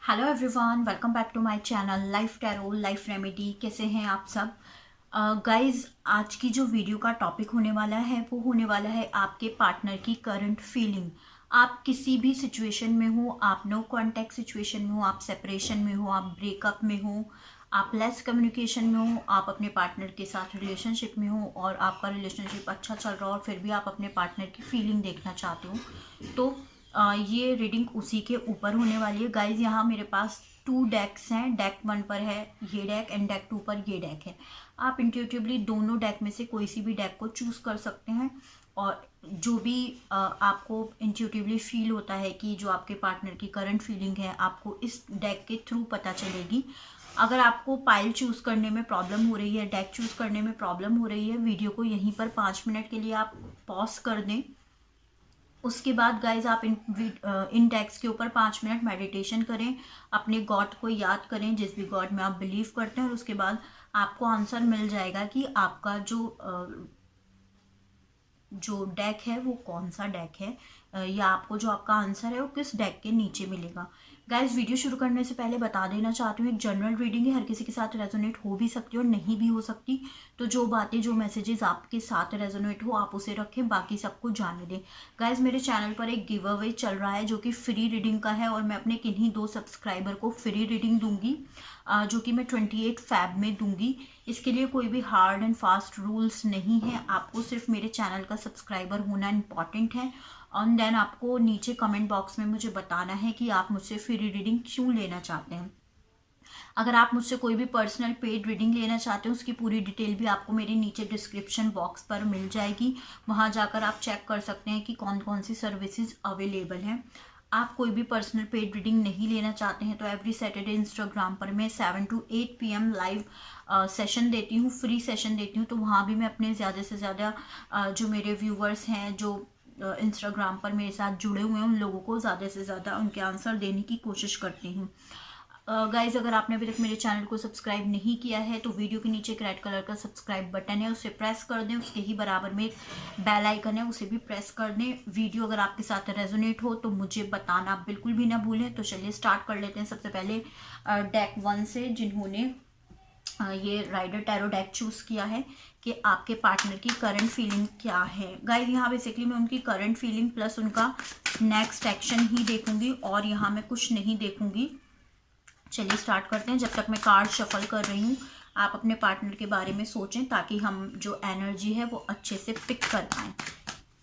Hello everyone, welcome back to my channel life tarot life remedy. कैसे हैं आप सब गाइस? आज की जो वीडियो का टॉपिक होने वाला है वो होने वाला है आपके पार्टनर की करंट फीलिंग। आप किसी भी सिचुएशन में हो, आप नो कांटेक्ट सिचुएशन में हो, आप सेपरेशन में हो, आप ब्रेकअप में हो, आप लेस कम्युनिकेशन में हो, आप अपने पार्टनर के साथ रिलेशनशिप में हो और आपका रिलेशनशिप अच्छा चल रहा हो और फिर भी आप अपने पार्टनर की फीलिंग देखना चाहते हो, तो ये रीडिंग उसी के ऊपर होने वाली है गाइज। यहाँ मेरे पास 2 डेक्स हैं। डेक 1 पर है ये डेक एंड डेक 2 पर ये डेक है। आप इंट्यूटिवली दोनों डेक में से कोई सी भी डेक को चूज कर सकते हैं और जो भी आपको इंट्यूटिवली फील होता है कि जो आपके पार्टनर की करंट फीलिंग है आपको इस डेक के थ्रू पता चलेगी। अगर आपको पाइल चूज करने में प्रॉब्लम हो रही है, डेक चूज करने में प्रॉब्लम हो रही है, वीडियो को यहीं पर 5 मिनट के लिए आप पॉज कर दें। उसके बाद गाइज आप इन टेक्स्ट के ऊपर 5 मिनट मेडिटेशन करें, अपने गॉड को याद करें, जिस भी गॉड में आप बिलीव करते हैं, और उसके बाद आपको आंसर मिल जाएगा कि आपका जो डेक है वो कौन सा डेक है, या आपको जो आपका आंसर है वो किस डेक के नीचे मिलेगा। गाइस, वीडियो शुरू करने से पहले बता देना चाहती हूँ, एक जनरल रीडिंग है, हर किसी के साथ रेजोनेट हो भी सकती है और नहीं भी हो सकती। तो जो बातें, जो मैसेजेस आपके साथ रेजोनेट हो आप उसे रखें, बाकी सबको जाने दें। गाइस, मेरे चैनल पर एक गिव अवे चल रहा है जो कि फ्री रीडिंग का है और मैं अपने किन्हीं 2 सब्सक्राइबर को फ्री रीडिंग दूंगी, जो कि मैं 28 फैब में दूंगी। इसके लिए कोई भी हार्ड एंड फास्ट रूल्स नहीं है, आपको सिर्फ मेरे चैनल का सब्सक्राइबर होना इम्पॉर्टेंट है। एंड देन आपको नीचे कमेंट बॉक्स में मुझे बताना है कि आप मुझसे फ्री रीडिंग क्यों लेना चाहते हैं। अगर आप मुझसे कोई भी पर्सनल पेड रीडिंग लेना चाहते हैं उसकी पूरी डिटेल भी आपको मेरे नीचे डिस्क्रिप्शन बॉक्स पर मिल जाएगी। वहां जाकर आप चेक कर सकते हैं कि कौन कौन सी सर्विसेज अवेलेबल हैं। आप कोई भी पर्सनल पेड रीडिंग नहीं लेना चाहते हैं तो एवरी सैटरडे इंस्टाग्राम पर मैं 7 to 8 PM लाइव सेशन देती हूँ, फ्री सेशन देती हूँ। तो वहाँ भी मैं अपने ज़्यादा से ज़्यादा जो मेरे व्यूवर्स हैं, जो इंस्टाग्राम पर मेरे साथ जुड़े हुए हैं, उन लोगों को ज़्यादा से ज़्यादा उनके आंसर देने की कोशिश करती हूँ। गाइज, अगर आपने अभी तक मेरे चैनल को सब्सक्राइब नहीं किया है तो वीडियो के नीचे एक रेड कलर का सब्सक्राइब बटन है, उसे प्रेस कर दें। उसके ही बराबर में एक बेल आइकन है, उसे भी प्रेस कर दें। वीडियो अगर आपके साथ रेजोनेट हो तो मुझे बताना बिल्कुल भी ना भूलें। तो चलिए स्टार्ट कर लेते हैं। सबसे पहले डेक 1 से, जिन्होंने ये राइडर टैरो डेक चूज किया है, कि आपके पार्टनर की करंट फीलिंग क्या है। गाइस, यहाँ बेसिकली मैं उनकी करंट फीलिंग प्लस उनका नेक्स्ट एक्शन ही देखूंगी और यहाँ मैं कुछ नहीं देखूंगी। चलिए स्टार्ट करते हैं। जब तक मैं कार्ड शफल कर रही हूँ आप अपने पार्टनर के बारे में सोचें ताकि हम जो एनर्जी है वो अच्छे से पिक कर पाएँ।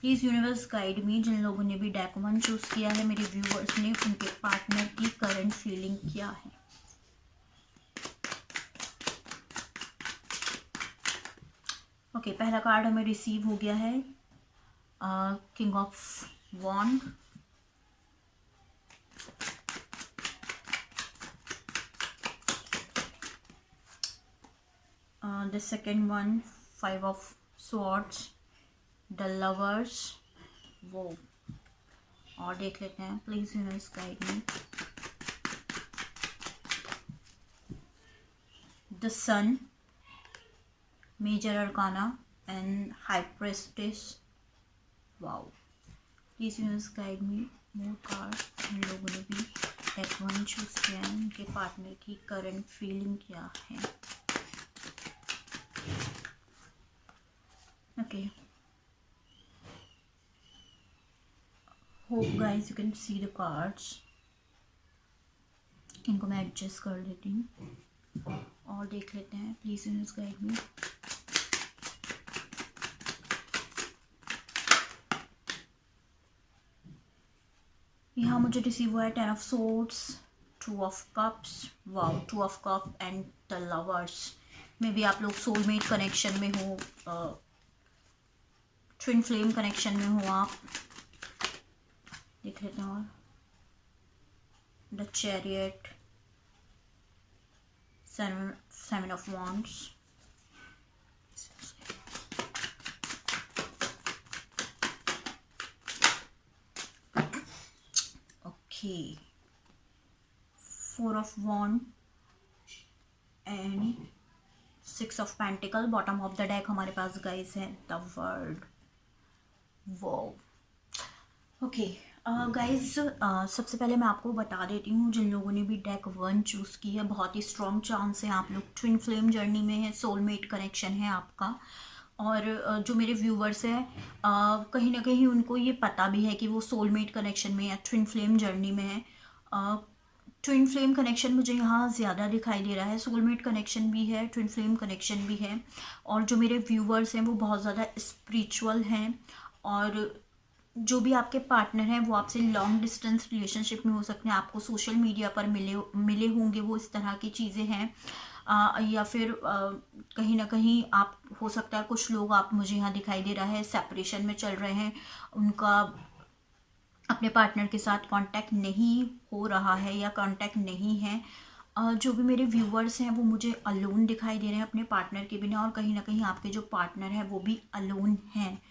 Please universe guide me. जिन लोगों ने भी डेक 1 चूज किया है, मेरे व्यूवर्स ने, उनके पार्टनर की करंट फीलिंग क्या है। ओके, पहला कार्ड हमें रिसीव हो गया है, king of wand. The second one, 5 of swords, the lovers, वो और देख लेते हैं। Please universe guide me. The sun, major arcana and high priestess. Wow, please universe guide me more card. इन लोगों ने भी डेक 1 चूज किया है, उनके पार्टनर की करंट फीलिंग क्या है। Okay, hope guys you can see the cards. इनको मैं एडजस्ट कर लेती हूँ और देख लेते हैं। प्लीज यूनिवर्स गाइड मी। यहाँ मुझे रिसीव हुआ है 10 of swords, 2 of cups, wow, 2 of cup and the lovers. मे भी आप लोग सोलमेट कनेक्शन में हो, ट्विन फ्लेम कनेक्शन में हो आप। देख लेते हैं। और the chariot, 7 of wands, okay, 4 of wand and 6 of pentacle। Bottom of the deck हमारे पास गाइस है द वर्ल्ड। वो ओके, गाइस, सबसे पहले मैं आपको बता देती हूँ, जिन लोगों ने भी डेक 1 चूज़ की है, बहुत ही स्ट्रॉन्ग चांस है आप लोग ट्विन फ्लेम जर्नी में है, सोलमेट कनेक्शन है आपका। और जो मेरे व्यूवर्स हैं, कहीं ना कहीं उनको ये पता भी है कि वो सोलमेट कनेक्शन में या ट्विन फ्लेम जर्नी में है। ट्विन फ्लेम कनेक्शन मुझे यहाँ ज़्यादा दिखाई दे रहा है, सोलमेट कनेक्शन भी है, ट्विन फ्लेम कनेक्शन भी है। और जो मेरे व्यूवर्स हैं वो बहुत ज़्यादा स्पिरिचुअल हैं। और जो भी आपके पार्टनर हैं वो आपसे लॉन्ग डिस्टेंस रिलेशनशिप में हो सकते हैं, आपको सोशल मीडिया पर मिले मिले होंगे, वो इस तरह की चीज़ें हैं। या फिर कहीं ना कहीं आप, हो सकता है कुछ लोग, आप मुझे यहाँ दिखाई दे रहा है सेपरेशन में चल रहे हैं, उनका अपने पार्टनर के साथ कांटेक्ट नहीं हो रहा है या कांटेक्ट नहीं है। जो भी मेरे व्यूवर्स हैं वो मुझे अलोन दिखाई दे रहे हैं अपने पार्टनर के बिना, और कहीं ना कहीं आपके जो पार्टनर है वो भी अलोन हैं।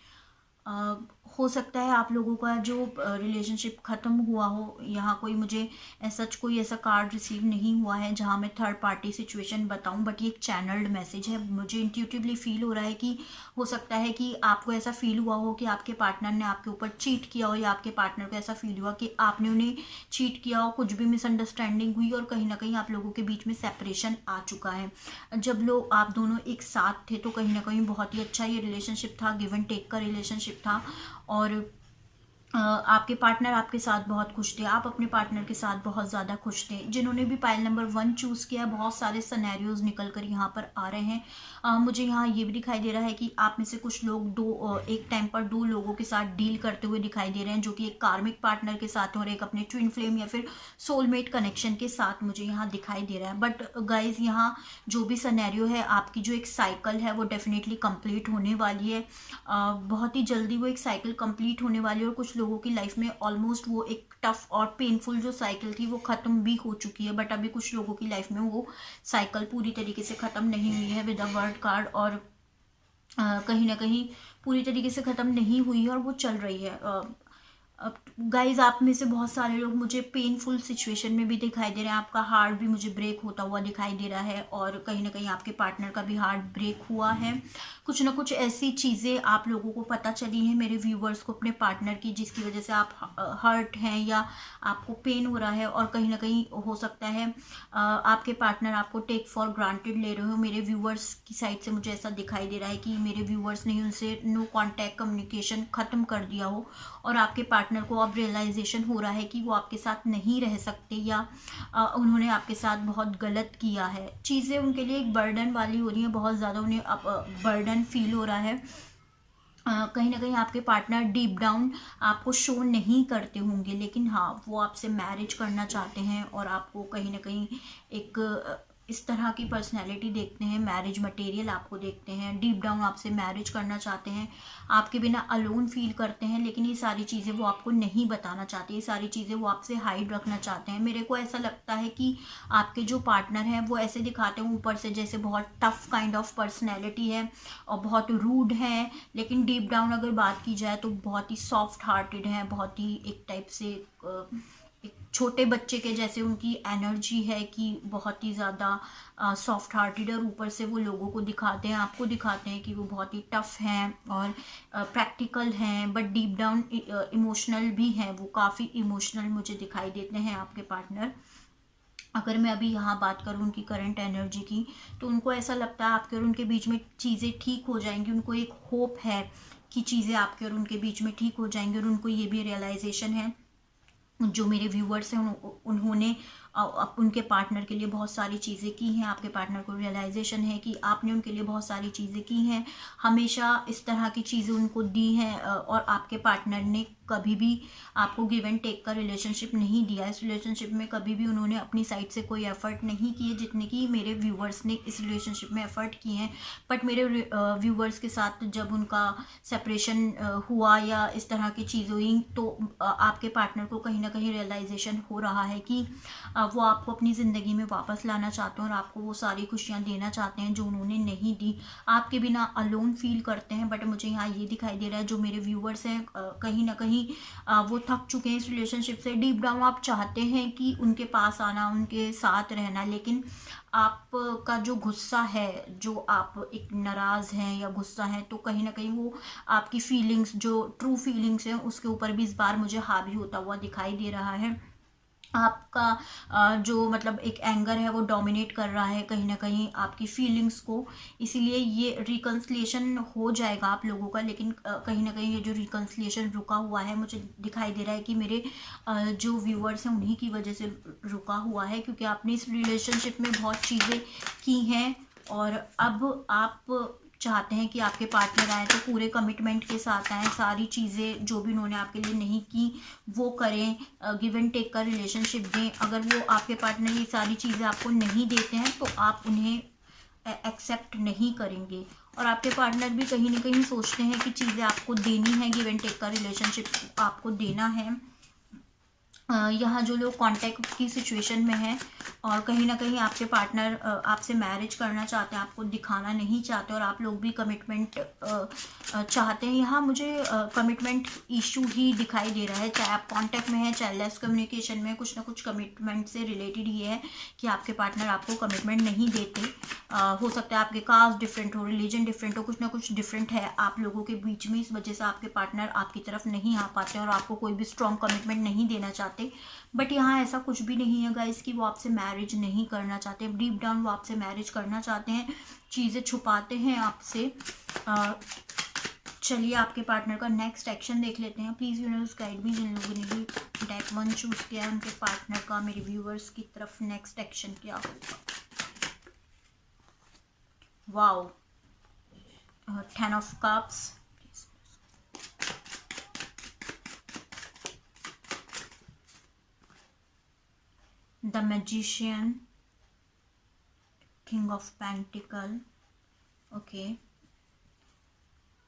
अ, हो सकता है आप लोगों का जो रिलेशनशिप ख़त्म हुआ हो, यहाँ कोई ऐसा कार्ड रिसीव नहीं हुआ है जहाँ मैं थर्ड पार्टी सिचुएशन बताऊँ, बट ये एक चैनल्ड मैसेज है। मुझे इंट्यूटिवली फील हो रहा है कि हो सकता है कि आपको ऐसा फील हुआ हो कि आपके पार्टनर ने आपके ऊपर चीट किया हो, या आपके पार्टनर को ऐसा फील हुआ कि आपने उन्हें चीट किया हो, कुछ भी मिसअंडरस्टैंडिंग हुई और कहीं ना कहीं आप लोगों के बीच में सेपरेशन आ चुका है। जब लोग आप दोनों एक साथ थे तो कहीं ना कहीं बहुत ही अच्छा ये रिलेशनशिप था, गिव एंड टेक का रिलेशनशिप था। और आपके पार्टनर आपके साथ बहुत खुश थे, आप अपने पार्टनर के साथ बहुत ज़्यादा खुश थे। जिन्होंने भी पाइल नंबर 1 चूज़ किया, बहुत सारे सिनेरियोज निकल कर यहाँ पर आ रहे हैं। मुझे यहाँ ये भी दिखाई दे रहा है कि आप में से कुछ लोग एक टाइम पर 2 लोगों के साथ डील करते हुए दिखाई दे रहे हैं, जो कि एक कार्मिक पार्टनर के साथ और एक अपने ट्विन फ्लेम या फिर सोलमेट कनेक्शन के साथ मुझे यहाँ दिखाई दे रहा है। बट गाइज, यहाँ जो भी सिनेरियो है, आपकी जो एक साइकिल है वो डेफिनेटली कंप्लीट होने वाली है। बहुत ही जल्दी वो एक साइकिल कंप्लीट होने वाली है, और कुछ लोगों की लाइफ में ऑलमोस्ट वो एक टफ और पेनफुल जो साइकिल थी वो ख़त्म भी हो चुकी है। बट अभी कुछ लोगों की लाइफ में वो साइकिल पूरी तरीके से ख़त्म नहीं हुई है विद अ वर्ड कार्ड, और कहीं ना कहीं पूरी तरीके से ख़त्म नहीं हुई है और वो चल रही है। अब गाइज, आप में से बहुत सारे लोग मुझे पेनफुल सिचुएशन में भी दिखाई दे रहे हैं, आपका हार्ट भी मुझे ब्रेक होता हुआ दिखाई दे रहा है, और कहीं ना कहीं आपके पार्टनर का भी हार्ट ब्रेक हुआ है। कुछ ना कुछ ऐसी चीज़ें आप लोगों को पता चली हैं मेरे व्यूवर्स को अपने पार्टनर की, जिसकी वजह से आप हर्ट हैं या आपको पेन हो रहा है। और कहीं ना कहीं हो सकता है आपके पार्टनर आपको टेक फॉर ग्रांटेड ले रहे हो। मेरे व्यूवर्स की साइड से मुझे ऐसा दिखाई दे रहा है कि मेरे व्यूवर्स ने उनसे नो कॉन्टैक्ट कम्युनिकेशन ख़त्म कर दिया हो, और आपके पार्टनर को अब रियलाइजेशन हो रहा है कि वो आपके साथ नहीं रह सकते, या उन्होंने आपके साथ बहुत गलत किया है। चीज़ें उनके लिए एक बर्डन वाली हो रही हैं, बहुत ज़्यादा उन्हें अब बर्डन फील हो रहा है। कहीं ना कहीं आपके पार्टनर डीप डाउन आपको शो नहीं करते होंगे, लेकिन हाँ, वो आपसे मैरिज करना चाहते हैं, और आपको कहीं ना कहीं एक इस तरह की पर्सनैलिटी देखते हैं, मैरिज मटेरियल आपको देखते हैं, डीप डाउन आपसे मैरिज करना चाहते हैं, आपके बिना अलोन फील करते हैं। लेकिन ये सारी चीज़ें वो आपको नहीं बताना चाहते, ये सारी चीज़ें वो आपसे हाइड रखना चाहते हैं। मेरे को ऐसा लगता है कि आपके जो पार्टनर हैं वो ऐसे दिखाते हैं ऊपर से जैसे बहुत टफ काइंड ऑफ पर्सनैलिटी है और बहुत रूड है, लेकिन डीप डाउन अगर बात की जाए तो बहुत ही सॉफ्ट हार्टेड है, बहुत ही एक टाइप से एक छोटे बच्चे के जैसे उनकी एनर्जी है, कि बहुत ही ज़्यादा सॉफ्ट हार्टेड है, और ऊपर से वो लोगों को दिखाते हैं, आपको दिखाते हैं कि वो बहुत ही टफ हैं और प्रैक्टिकल हैं, बट डीप डाउन इमोशनल भी हैं। वो काफ़ी इमोशनल मुझे दिखाई देते हैं आपके पार्टनर। अगर मैं अभी यहाँ बात करूँ उनकी करंट एनर्जी की, तो उनको ऐसा लगता है आपके और उनके बीच में चीज़ें ठीक हो जाएंगी, उनको एक होप है कि चीज़ें आपके और उनके बीच में ठीक हो जाएंगी, और उनको ये भी रियलाइजेशन है, जो मेरे व्यूवर्स हैं उन्होंने उनके पार्टनर के लिए बहुत सारी चीज़ें की हैं। आपके पार्टनर को रियलाइजेशन है कि आपने उनके लिए बहुत सारी चीज़ें की हैं, हमेशा इस तरह की चीज़ें उनको दी हैं, और आपके पार्टनर ने कभी भी आपको गिव एंड टेक का रिलेशनशिप नहीं दिया। इस रिलेशनशिप में कभी भी उन्होंने अपनी साइड से कोई एफर्ट नहीं किए जितने कि मेरे व्यूवर्स ने इस रिलेशनशिप में एफर्ट किए हैं। बट मेरे व्यूवर्स के साथ जब उनका सेपरेशन हुआ या इस तरह की चीज़ें हुई, तो आपके पार्टनर को कहीं ना कहीं रियलाइजेशन हो रहा है कि वो आपको अपनी ज़िंदगी में वापस लाना चाहते हैं और आपको वो सारी खुशियाँ देना चाहते हैं जो उन्होंने नहीं दी। आपके बिना अलोन फील करते हैं। बट मुझे यहाँ ये दिखाई दे रहा है जो मेरे व्यूअर्स हैं कहीं ना कहीं वो थक चुके हैं इस रिलेशनशिप से। डीप डाउन आप चाहते हैं कि उनके पास आना, उनके साथ रहना, लेकिन आपका जो गुस्सा है, जो आप एक नाराज़ हैं या गुस्सा हैं, तो कहीं ना कहीं वो आपकी फीलिंग्स, जो ट्रू फीलिंग्स हैं, उसके ऊपर भी इस बार मुझे हावी होता हुआ दिखाई दे रहा है। आपका जो मतलब एक एंगर है वो डोमिनेट कर रहा है कहीं ना कहीं आपकी फीलिंग्स को। इसीलिए ये रिकन्सिलिएशन हो जाएगा आप लोगों का, लेकिन कहीं ना कहीं ये जो रिकन्सिलिएशन रुका हुआ है, मुझे दिखाई दे रहा है कि मेरे जो व्यूअर्स हैं उन्हीं की वजह से रुका हुआ है, क्योंकि आपने इस रिलेशनशिप में बहुत चीज़ें की हैं और अब आप चाहते हैं कि आपके पार्टनर आए तो पूरे कमिटमेंट के साथ आएँ, सारी चीज़ें जो भी उन्होंने आपके लिए नहीं की वो करें, गिव एंड टेक का रिलेशनशिप दें। अगर वो आपके पार्टनर ये सारी चीज़ें आपको नहीं देते हैं तो आप उन्हें एक्सेप्ट नहीं करेंगे। और आपके पार्टनर भी कहीं ना कहीं सोचते हैं कि चीज़ें आपको देनी है, गिव एंड टेक का रिलेशनशिप आपको देना है। यहाँ जो लोग कांटेक्ट की सिचुएशन में हैं और कहीं ना कहीं आपके पार्टनर आपसे मैरिज करना चाहते हैं, आपको दिखाना नहीं चाहते और आप लोग भी कमिटमेंट चाहते हैं, यहाँ मुझे कमिटमेंट इशू ही दिखाई दे रहा है। चाहे आप कांटेक्ट में हैं, चाहे लेस कम्युनिकेशन में, कुछ ना कुछ कमिटमेंट से रिलेटेड ही है कि आपके पार्टनर आपको कमिटमेंट नहीं देते। हो सकता है आपके कास्ट डिफरेंट हो, रिलीजन डिफरेंट हो, कुछ ना कुछ डिफरेंट है आप लोगों के बीच में, इस वजह से आपके पार्टनर आपकी तरफ नहीं आ पाते और आपको कोई भी स्ट्रॉन्ग कमिटमेंट नहीं देना चाहते। बट यहाँ ऐसा कुछ भी नहीं है गाइस कि वो आपसे मैरिज नहीं करना चाहते। डीप डाउन वो आपसे मैरिज करना चाहते हैं, चीज़ें छुपाते हैं आपसे। चलिए आपके पार्टनर का नेक्स्ट एक्शन देख लेते हैं। प्लीज़ यूनिवर्स गाइड भी, जिन लोगों ने भी डेक 1 चूज़ किया है उनके पार्टनर का मेरे व्यूअर्स की तरफ नेक्स्ट एक्शन क्या होगा। Wow, 10 of cups, the magician, king of pentacle. Okay,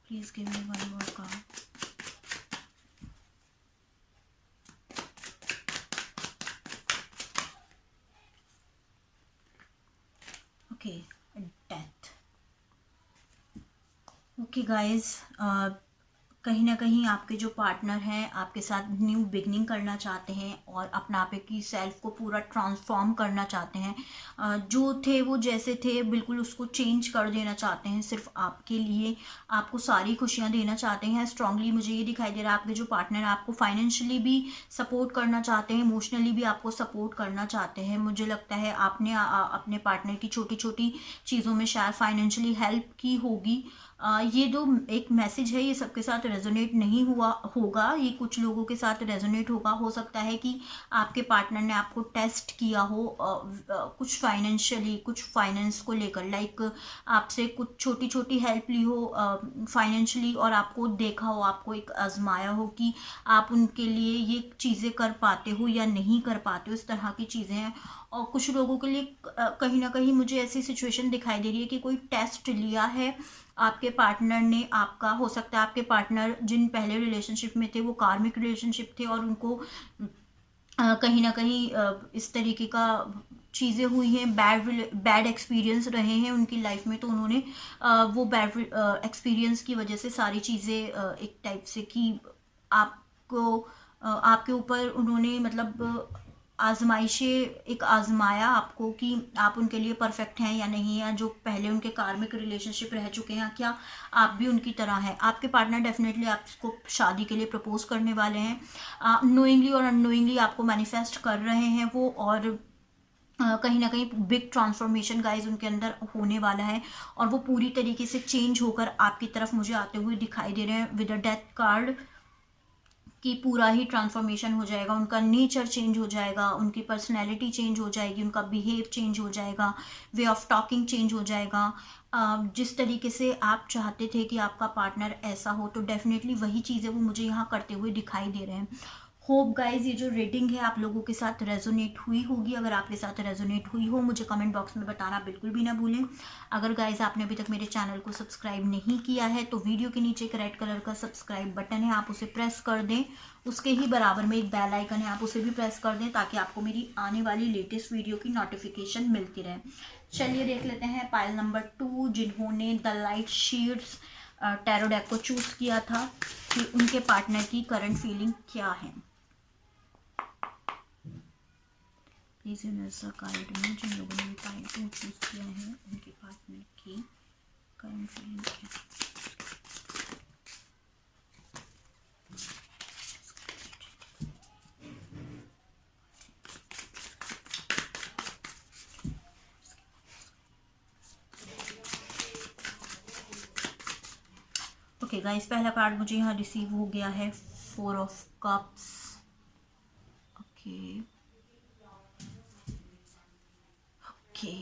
please give me one more card. Okay, death. Okay guys, कहीं ना कहीं आपके जो पार्टनर हैं आपके साथ न्यू बिगनिंग करना चाहते हैं और अपना आप की सेल्फ को पूरा ट्रांसफॉर्म करना चाहते हैं। जो थे वो जैसे थे बिल्कुल उसको चेंज कर देना चाहते हैं, सिर्फ आपके लिए, आपको सारी खुशियां देना चाहते हैं। स्ट्रांगली मुझे ये दिखाई दे रहा है आपके जो पार्टनर है आपको फाइनेंशियली भी सपोर्ट करना चाहते हैं, इमोशनली भी आपको सपोर्ट करना चाहते हैं। मुझे लगता है आपने अपने पार्टनर की छोटी छोटी चीज़ों में शायद फाइनेंशियली हेल्प की होगी। ये जो एक मैसेज है ये सबके साथ रेजोनेट नहीं हुआ होगा, ये कुछ लोगों के साथ रेजोनेट होगा। हो सकता है कि आपके पार्टनर ने आपको टेस्ट किया हो कुछ फाइनेंशियली, कुछ फाइनेंस को लेकर, लाइक आपसे कुछ छोटी छोटी हेल्प ली हो फाइनेंशियली और आपको देखा हो, आपको एक आजमाया हो कि आप उनके लिए ये चीज़ें कर पाते हो या नहीं कर पाते हो, इस तरह की चीज़ें हैं। और कुछ लोगों के लिए कहीं ना कहीं मुझे ऐसी सिचुएशन दिखाई दे रही है कि कोई टेस्ट लिया है आपके पार्टनर ने आपका। हो सकता है आपके पार्टनर जिन पहले रिलेशनशिप में थे वो कार्मिक रिलेशनशिप थे और उनको कहीं ना कहीं इस तरीके का चीज़ें हुई हैं, बैड एक्सपीरियंस रहे हैं उनकी लाइफ में, तो उन्होंने वो बैड एक्सपीरियंस की वजह से सारी चीज़ें एक टाइप से कि आपको आपके ऊपर उन्होंने मतलब आजमाइशें एक आजमाया आपको कि आप उनके लिए परफेक्ट हैं या नहीं, या जो पहले उनके कार्मिक रिलेशनशिप रह चुके हैं क्या आप भी उनकी तरह हैं। आपके पार्टनर डेफिनेटली आपको शादी के लिए प्रपोज करने वाले हैं, नोइंगली और अननोइंगली आपको मैनिफेस्ट कर रहे हैं वो, और कहीं ना कहीं बिग ट्रांसफॉर्मेशन गाइज उनके अंदर होने वाला है और वो पूरी तरीके से चेंज होकर आपकी तरफ मुझे आते हुए दिखाई दे रहे हैं विद अ डेथ कार्ड, कि पूरा ही ट्रांसफॉर्मेशन हो जाएगा, उनका नेचर चेंज हो जाएगा, उनकी पर्सनैलिटी चेंज हो जाएगी, उनका बिहेव चेंज हो जाएगा, वे ऑफ टॉकिंग चेंज हो जाएगा। जिस तरीके से आप चाहते थे कि आपका पार्टनर ऐसा हो, तो डेफिनेटली वही चीज़ें वो मुझे यहाँ करते हुए दिखाई दे रहे हैं। होप गाइज ये जो रीडिंग है आप लोगों के साथ रेजोनेट हुई होगी। अगर आपके साथ रेजोनेट हुई हो मुझे कमेंट बॉक्स में बताना बिल्कुल भी ना भूलें। अगर गाइज आपने अभी तक मेरे चैनल को सब्सक्राइब नहीं किया है तो वीडियो के नीचे एक रेड कलर का सब्सक्राइब बटन है, आप उसे प्रेस कर दें। उसके ही बराबर में एक बेल आइकन है, आप उसे भी प्रेस कर दें ताकि आपको मेरी आने वाली लेटेस्ट वीडियो की नोटिफिकेशन मिलती रहे। चलिए देख लेते हैं पाइल नंबर 2 जिन्होंने the light sheets tarot deck को चूज किया था कि उनके पार्टनर की करंट फीलिंग क्या है। प्लीज यूनिवर्सल गाइड में जिन लोगों ने पाइल को चूज किया है उनके पार्टनर की करंट फीलिंग क्या है। ओके गाइस, पहला कार्ड मुझे यहाँ रिसीव हो गया है 4 of cups. Okay okay,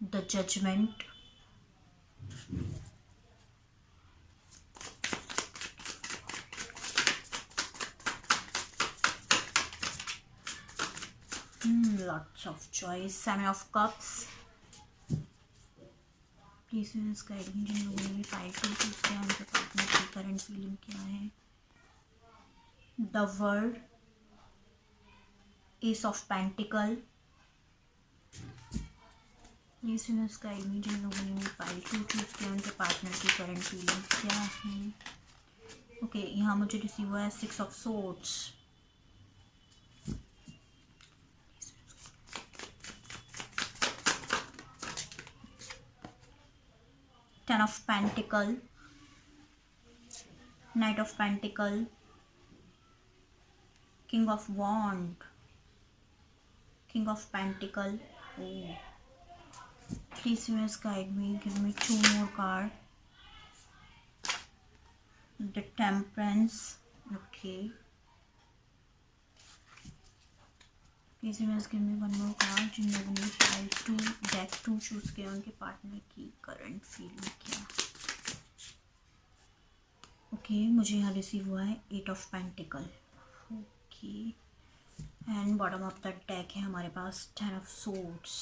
the judgement, lots of choice, 7 of cups। Please guide में जिन लोगों ने फाइव को चूज किया उनके पार्टनर की करंट फीलिंग क्या है। The world, S of pentacle. Please guide में जिन लोगों ने फाइव को चूज किया उनके पार्टनर की करंट फीलिंग क्या है। ओके, यहाँ मुझे रिसीव हुआ है 6 of swords. 10 of Pentacle, Knight of Pentacle, King of Wand, King of Pentacle। Oh. Please universe guide me, give me 2 more cards. The Temperance, okay. Please universe give me 1 more card जिन लोगों ने pile 2 deck 2 choose किया उनके partner की current feeling क्या। Okay, मुझे यहाँ receive हुआ है 8 of pentacle. Okay, and bottom of the deck है हमारे पास 10 of swords.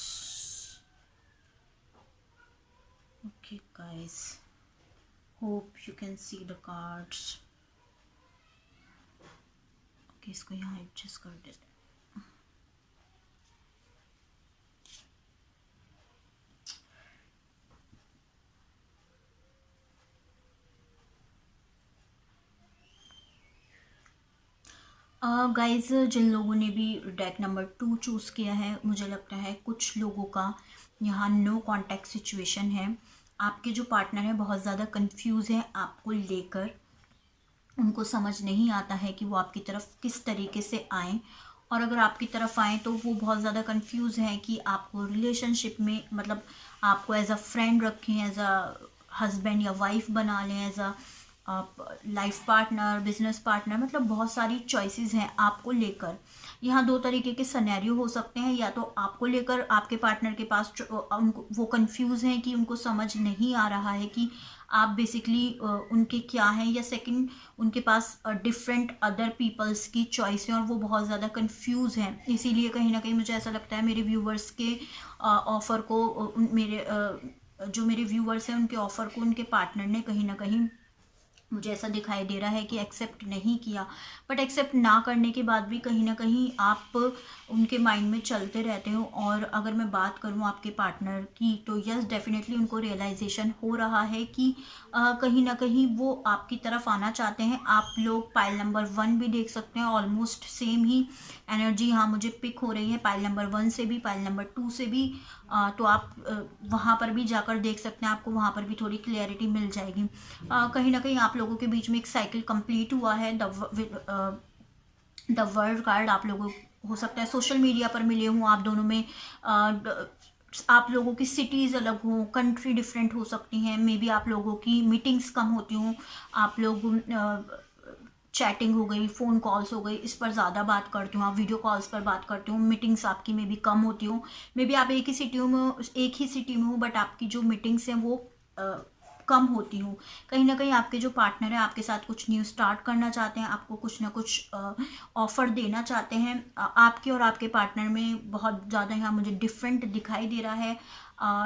Okay guys, hope you can see the cards. Okay, इसको यहाँ एडजस्ट कर देते हैं। गाइज जिन लोगों ने भी डेक नंबर 2 चूज़ किया है मुझे लगता है कुछ लोगों का यहाँ नो कांटेक्ट सिचुएशन है। आपके जो पार्टनर है बहुत ज़्यादा कंफ्यूज है आपको लेकर, उनको समझ नहीं आता है कि वो आपकी तरफ किस तरीके से आएँ, और अगर आपकी तरफ आएँ तो वो बहुत ज़्यादा कंफ्यूज हैं कि आपको रिलेशनशिप में मतलब आपको एज अ फ्रेंड रखें, एज अ हस्बैंड या वाइफ बना लें, as a life partner, business partner, मतलब बहुत सारी चॉइसेस हैं आपको लेकर। यहाँ 2 तरीके के सिनेरियो हो सकते हैं, या तो आपको लेकर आपके पार्टनर के पास उनको वो कंफ्यूज हैं कि उनको समझ नहीं आ रहा है कि आप बेसिकली उनके क्या हैं, या सेकंड उनके पास डिफरेंट अदर पीपल्स की चॉइस है और वो बहुत ज़्यादा कंफ्यूज हैं। इसीलिए कहीं ना कहीं मुझे ऐसा लगता है मेरे व्यूवर्स के ऑफ़र को जो मेरे व्यूवर्स हैं उनके ऑफ़र को उनके पार्टनर ने कहीं ना कहीं मुझे ऐसा दिखाई दे रहा है कि एक्सेप्ट नहीं किया। बट एक्सेप्ट ना करने के बाद भी कहीं ना कहीं आप उनके माइंड में चलते रहते हो। और अगर मैं बात करूँ आपके पार्टनर की तो यस डेफिनेटली उनको रियलाइजेशन हो रहा है कि कहीं ना कहीं वो आपकी तरफ आना चाहते हैं। आप लोग पाइल नंबर 1 भी देख सकते हैं, ऑलमोस्ट सेम ही एनर्जी यहाँ मुझे पिक हो रही है पाइल नंबर 1 से भी, पाइल नंबर 2 से भी। तो आप वहाँ पर भी जाकर देख सकते हैं, आपको वहाँ पर भी थोड़ी क्लियरिटी मिल जाएगी। कहीं ना कहीं आप लोगों के बीच में एक साइकिल कंप्लीट हुआ है। द वर्ल्ड कार्ड आप लोगों हो सकता है सोशल मीडिया पर मिले हों आप दोनों में, आप लोगों की सिटीज़ अलग हों, कंट्री डिफरेंट हो सकती हैं, मे बी आप लोगों की मीटिंग्स कम होती हों, आप लोग चैटिंग हो गई, फ़ोन कॉल्स हो गई, इस पर ज़्यादा बात करती हूँ, आप वीडियो कॉल्स पर बात करती हूँ, मीटिंग्स आपकी में भी कम होती हूँ, मे बी आप एक ही सिटी में हो बट आपकी जो मीटिंग्स हैं वो कम होती हो। कहीं ना कहीं आपके जो पार्टनर है आपके साथ कुछ न्यू स्टार्ट करना चाहते हैं, आपको कुछ ना कुछ ऑफर देना चाहते हैं। आपके और आपके पार्टनर में बहुत ज़्यादा यहाँ मुझे डिफरेंट दिखाई दे रहा है।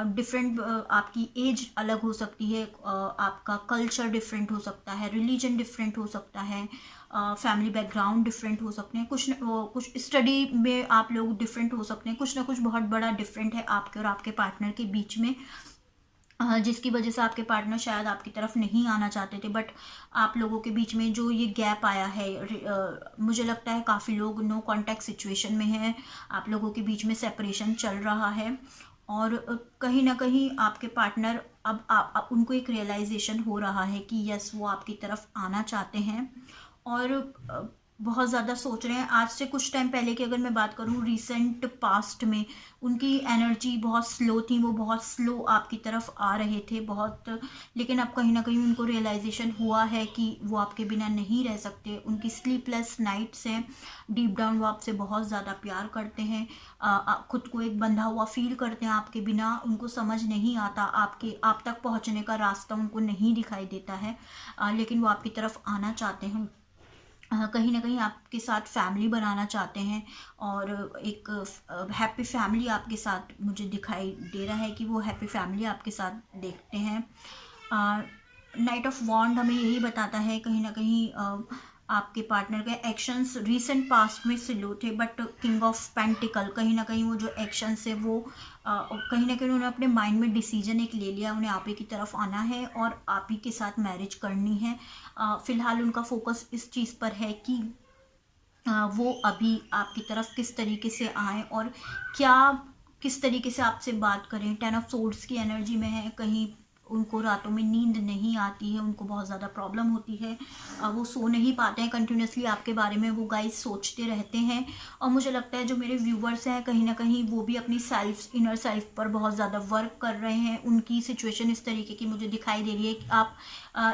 डिफरेंट आपकी एज अलग हो सकती है, आपका कल्चर डिफरेंट हो सकता है, रिलीजन डिफरेंट हो सकता है, फैमिली बैकग्राउंड डिफरेंट हो सकते हैं, कुछ स्टडी में आप लोग डिफरेंट हो सकते हैं, कुछ ना कुछ बहुत बड़ा डिफरेंट है आपके और आपके पार्टनर के बीच में, जिसकी वजह से आपके पार्टनर शायद आपकी तरफ नहीं आना चाहते थे। बट आप लोगों के बीच में जो ये गैप आया है, मुझे लगता है काफ़ी लोग नो कांटेक्ट सिचुएशन में हैं, आप लोगों के बीच में सेपरेशन चल रहा है। और कहीं ना कहीं आपके पार्टनर अब उनको एक रियलाइजेशन हो रहा है कि यस वो आपकी तरफ आना चाहते हैं और बहुत ज़्यादा सोच रहे हैं। आज से कुछ टाइम पहले की अगर मैं बात करूँ, रिसेंट पास्ट में उनकी एनर्जी बहुत स्लो थी, वो बहुत स्लो आपकी तरफ आ रहे थे बहुत, लेकिन अब कहीं ना कहीं उनको रियलाइजेशन हुआ है कि वो आपके बिना नहीं रह सकते। उनकी स्लीपलेस नाइट्स हैं, डीप डाउन वो आपसे बहुत ज़्यादा प्यार करते हैं, खुद को एक बंधा हुआ फील करते हैं आपके बिना, उनको समझ नहीं आता, आप तक पहुँचने का रास्ता उनको नहीं दिखाई देता है, लेकिन वो आपकी तरफ आना चाहते हैं। कहीं ना कहीं आपके साथ फैमिली बनाना चाहते हैं और एक हैप्पी फैमिली आपके साथ मुझे दिखाई दे रहा है कि वो हैप्पी फैमिली आपके साथ देखते हैं। नाइट ऑफ वॉन्ड हमें यही बताता है कहीं ना कहीं आपके पार्टनर के एक्शंस रीसेंट पास्ट में स्लो थे, बट किंग ऑफ पेंटिकल कहीं ना कहीं वो जो एक्शंस है वो कहीं ना कहीं उन्होंने अपने माइंड में डिसीजन एक ले लिया, उन्हें आप ही की तरफ आना है और आप ही के साथ मैरिज करनी है। फ़िलहाल उनका फोकस इस चीज़ पर है कि वो अभी आपकी तरफ किस तरीके से आए और क्या किस तरीके से आपसे बात करें। 10 ऑफ सोर्ड्स की एनर्जी में है, कहीं उनको रातों में नींद नहीं आती है, उनको बहुत ज़्यादा प्रॉब्लम होती है, वो सो नहीं पाते हैं, कंटिन्यूसली आपके बारे में वो गाइस सोचते रहते हैं। और मुझे लगता है जो मेरे व्यूवर्स हैं कहीं ना कहीं वो भी अपनी इनर सेल्फ पर बहुत ज़्यादा वर्क कर रहे हैं। उनकी सिचुएशन इस तरीके की मुझे दिखाई दे रही है कि आप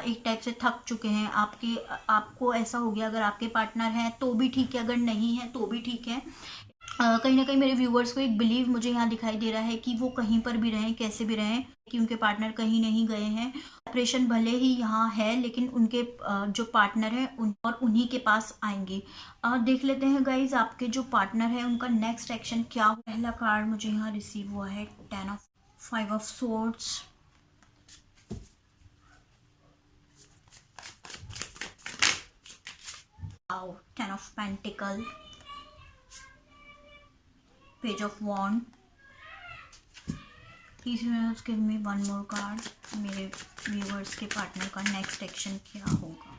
एक टाइप से थक चुके हैं, आपको ऐसा हो गया, अगर आपके पार्टनर हैं तो भी ठीक है, अगर नहीं है तो भी ठीक है। कहीं ना कहीं मेरे व्यूवर्स को एक बिलीव मुझे यहाँ दिखाई दे रहा है कि वो कहीं पर भी रहें, कैसे भी रहें, कि उनके पार्टनर कहीं नहीं गए हैं। सेपरेशन भले ही यहाँ है लेकिन उनके जो पार्टनर है उन्हीं के पास आएंगे। देख लेते हैं गाइज आपके जो पार्टनर है उनका नेक्स्ट एक्शन क्या हो। पहला कार्ड मुझे यहाँ रिसीव हुआ है 5 of swords, ten of pentacle, page of wand. Please universe give me one more card, मेरे व्यूवर्स के पार्टनर का नेक्स्ट एक्शन क्या होगा।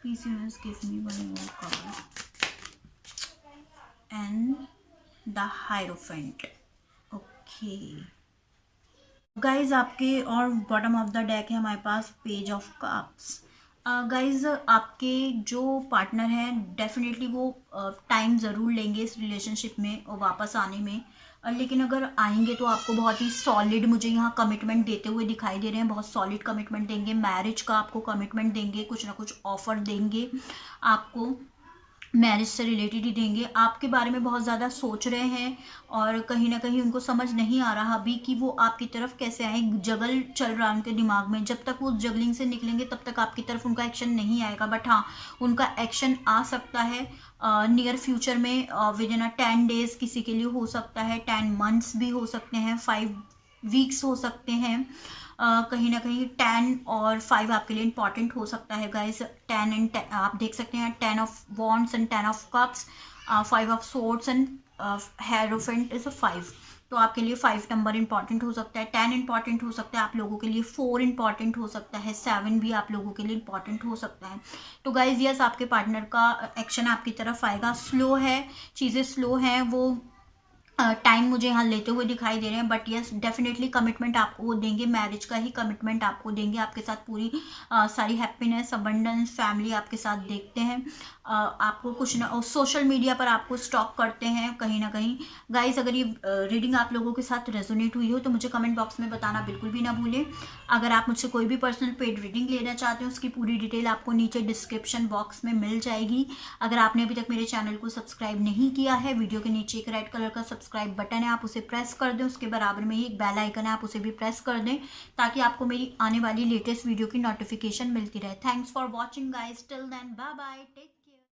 Please universe give me one more card and the hierophant. Okay guys आपके और bottom of the deck है हमारे पास पेज ऑफ कप्स। गाइज आपके जो पार्टनर हैं डेफिनेटली वो टाइम ज़रूर लेंगे इस रिलेशनशिप में और वापस आने में, लेकिन अगर आएंगे तो आपको बहुत ही सॉलिड मुझे यहाँ कमिटमेंट देते हुए दिखाई दे रहे हैं। बहुत सॉलिड कमिटमेंट देंगे, मैरिज का आपको कमिटमेंट देंगे, कुछ ना कुछ ऑफर देंगे, आपको मैरिज से रिलेटेड ही देंगे। आपके बारे में बहुत ज़्यादा सोच रहे हैं और कहीं ना कहीं उनको समझ नहीं आ रहा अभी कि वो आपकी तरफ कैसे आए। जगल चल रहा है उनके दिमाग में, जब तक वो जगलिंग से निकलेंगे तब तक आपकी तरफ उनका एक्शन नहीं आएगा। बट हाँ, उनका एक्शन आ सकता है नियर फ्यूचर में, विद इन 10 डेज किसी के लिए हो सकता है, 10 मंथ्स भी हो सकते हैं, 5 वीक्स हो सकते हैं। कहीं ना कहीं 10 और 5 आपके लिए इंपॉर्टेंट हो सकता है गाइस। 10 एंड आप देख सकते हैं 10 of wands and 10 of cups, 5 of swords and hierophant is 5, तो आपके लिए 5 नंबर इंपॉर्टेंट हो सकता है, 10 इंपॉर्टेंट हो सकता है आप लोगों के लिए, 4 इंपॉर्टेंट हो सकता है, 7 भी आप लोगों के लिए इंपॉर्टेंट हो सकता है। तो गाइज यस आपके पार्टनर का एक्शन आपकी तरफ आएगा। स्लो है, चीज़ें स्लो हैं, वो टाइम मुझे यहाँ लेते हुए दिखाई दे रहे हैं, बट यस डेफिनेटली कमिटमेंट आपको वो देंगे, मैरिज का ही कमिटमेंट आपको देंगे। आपके साथ पूरी सारी हैप्पीनेस, अबंडेंस, फैमिली आपके साथ देखते हैं। आपको कुछ ना सोशल मीडिया पर आपको स्टॉक करते हैं कहीं ना कहीं। गाइस अगर ये रीडिंग आप लोगों के साथ रेजोनेट हुई हो तो मुझे कमेंट बॉक्स में बताना बिल्कुल भी ना भूलें। अगर आप मुझसे कोई भी पर्सनल पेड रीडिंग लेना चाहते हो उसकी पूरी डिटेल आपको नीचे डिस्क्रिप्शन बॉक्स में मिल जाएगी। अगर आपने अभी तक मेरे चैनल को सब्सक्राइब नहीं किया है, वीडियो के नीचे एक रेड कलर का सब्सक्राइब बटन है आप उसे प्रेस कर दें, उसके बराबर में ही एक बेल आइकन है आप उसे भी प्रेस कर दें ताकि आपको मेरी आने वाली लेटेस्ट वीडियो की नोटिफिकेशन मिलती रहे। Thanks for watching guys, till then bye bye, take